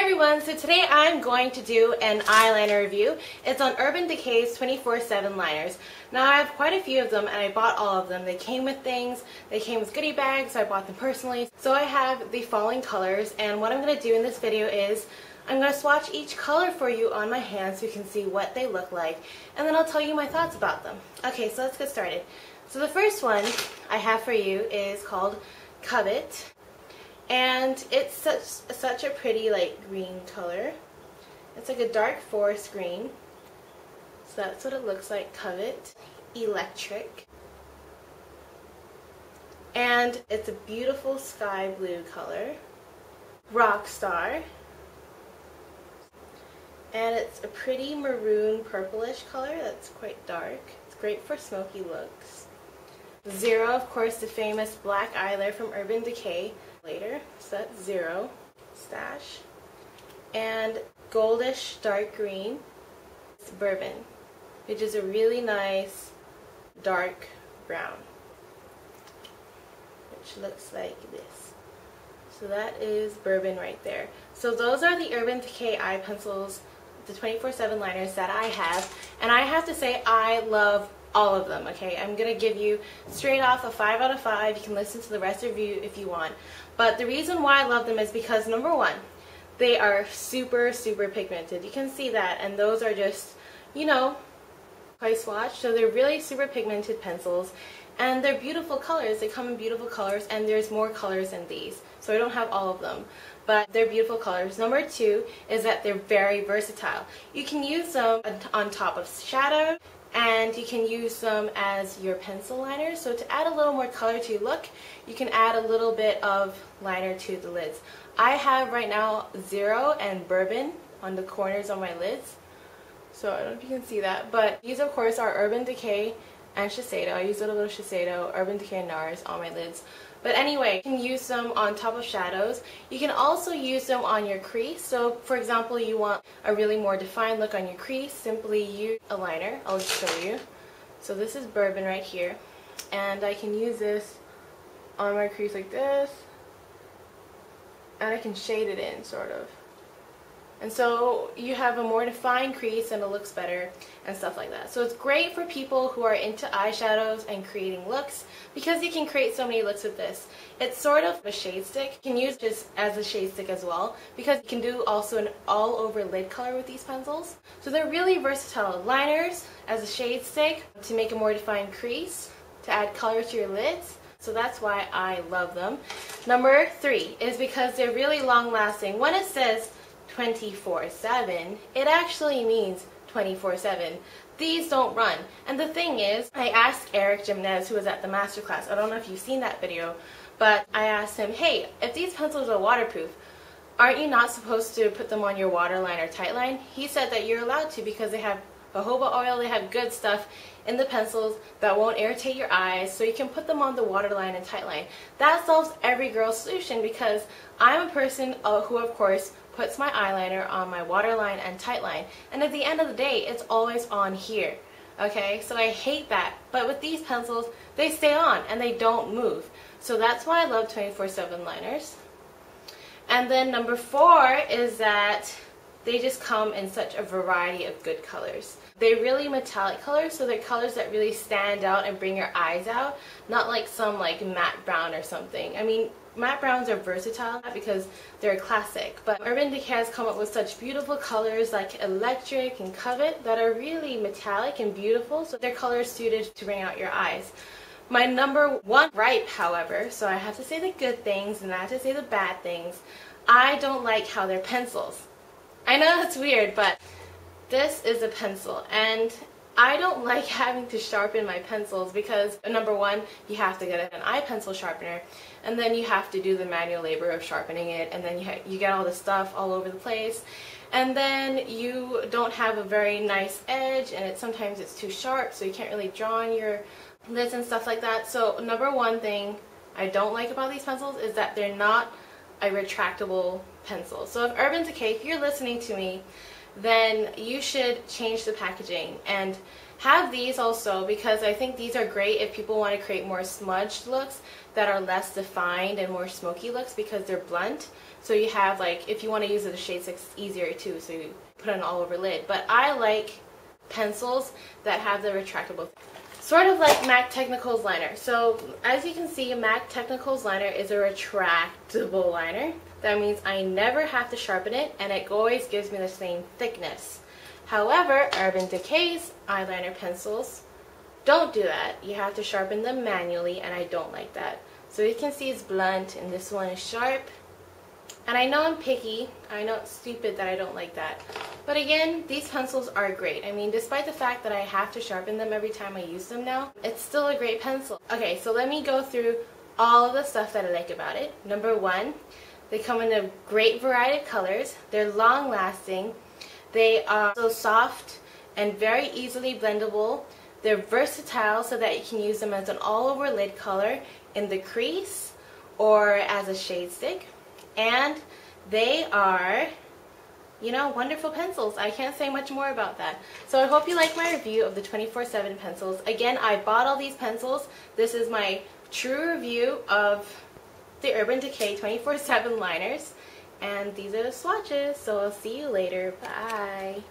everyone, so today I'm going to do an eyeliner review. It's on Urban Decay's 24/7 liners. Now I have quite a few of them and I bought all of them. They came with things, they came with goodie bags, so I bought them personally. So I have the following colors, and what I'm going to do in this video is I'm going to swatch each color for you on my hand so you can see what they look like, and then I'll tell you my thoughts about them. Okay, so let's get started. So the first one I have for you is called Covet. And it's such a pretty like green color. It's like a dark forest green. So that's what it looks like. Covet. Electric. And it's a beautiful sky blue color. Rockstar. And it's a pretty maroon purplish color that's quite dark. It's great for smoky looks. Zero, of course, the famous black eyeliner from Urban Decay. Later, so that's Zero. Stash. And goldish dark green, it's Bourbon, which is a really nice dark brown, which looks like this. So that is Bourbon right there. So those are the Urban Decay eye pencils, the 24/7 liners that I have, and I have to say I love all of them. Okay, I'm gonna give you straight off a 5 out of 5. You can listen to the rest of the review if you want, but the reason why I love them is because number one, they are super pigmented. You can see that, and those are just, you know, quite swatched, so they're really super pigmented pencils, and they're beautiful colors. They come in beautiful colors, and there's more colors than these, so I don't have all of them, but they're beautiful colors. Number two is that they're very versatile. You can use them on top of shadow, and you can use them as your pencil liner. So to add a little more color to your look, you can add a little bit of liner to the lids. I have right now Zero and Bourbon on the corners of my lids, so I don't know if you can see that, but these of course are Urban Decay and Shiseido. I use a little bit of Shiseido, Urban Decay, and NARS on my lids. But anyway, you can use them on top of shadows. You can also use them on your crease. So for example, you want a really more defined look on your crease, simply use a liner. I'll just show you. So this is Bourbon right here, and I can use this on my crease like this, and I can shade it in sort of. And so you have a more defined crease and it looks better and stuff like that. So it's great for people who are into eyeshadows and creating looks, because you can create so many looks with this. It's sort of a shade stick. You can use this as a shade stick as well, because you can do also an all over lid color with these pencils. So they're really versatile. Liners as a shade stick to make a more defined crease, to add color to your lids. So that's why I love them. Number three is because they're really long lasting. When it says 24/7, it actually means 24/7. These don't run. And the thing is, I asked Eric Jimenez, who was at the masterclass, I don't know if you've seen that video, but I asked him, hey, if these pencils are waterproof, aren't you not supposed to put them on your waterline or tightline? He said that you're allowed to, because they have jojoba oil, they have good stuff in the pencils that won't irritate your eyes, so you can put them on the waterline and tightline. That solves every girl's solution, because I'm a person who of course puts my eyeliner on my waterline and tightline, and at the end of the day it's always on here. Okay, so I hate that, but with these pencils they stay on and they don't move. So that's why I love 24/7 liners. And then number four is that they just come in such a variety of good colors. They're really metallic colors, so they're colors that really stand out and bring your eyes out, not like some like matte brown or something. I mean, matte browns are versatile because they're a classic, but Urban Decay has come up with such beautiful colors like Electric and Covet that are really metallic and beautiful, so they're colors suited to bring out your eyes. My number one gripe, however, so I have to say the good things and I have to say the bad things, I don't like how they're pencils. I know that's weird, but this is a pencil, and I don't like having to sharpen my pencils because number one, you have to get an eye pencil sharpener, and then you have to do the manual labor of sharpening it, and then you get all the stuff all over the place, and then you don't have a very nice edge, and sometimes it's too sharp, so you can't really draw on your lids and stuff like that. So number one thing I don't like about these pencils is that they're not a retractable pencil. So if Urban Decay, if you're listening to me, then you should change the packaging and have these also because I think these are great if people want to create more smudged looks that are less defined and more smoky looks because they're blunt. So you have, like, if you want to use it as shade 6, it's easier too, so you put an all over lid. But I like pencils that have the retractable. Sort of like MAC Technicals liner. So as you can see, MAC Technicals liner is a retractable liner. That means I never have to sharpen it and it always gives me the same thickness. However, Urban Decay's eyeliner pencils don't do that. You have to sharpen them manually and I don't like that. So you can see it's blunt and this one is sharp. And I know I'm picky. I know it's stupid that I don't like that. But again, these pencils are great. I mean, despite the fact that I have to sharpen them every time I use them now, it's still a great pencil. Okay, so let me go through all of the stuff that I like about it. Number 1, they come in a great variety of colors. They're long lasting. They are so soft and very easily blendable. They're versatile so that you can use them as an all-over lid color in the crease or as a shade stick. And they are, you know, wonderful pencils. I can't say much more about that. So I hope you like my review of the 24/7 pencils. Again, I bought all these pencils. This is my true review of the Urban Decay 24/7 liners. And these are the swatches. So I'll see you later. Bye.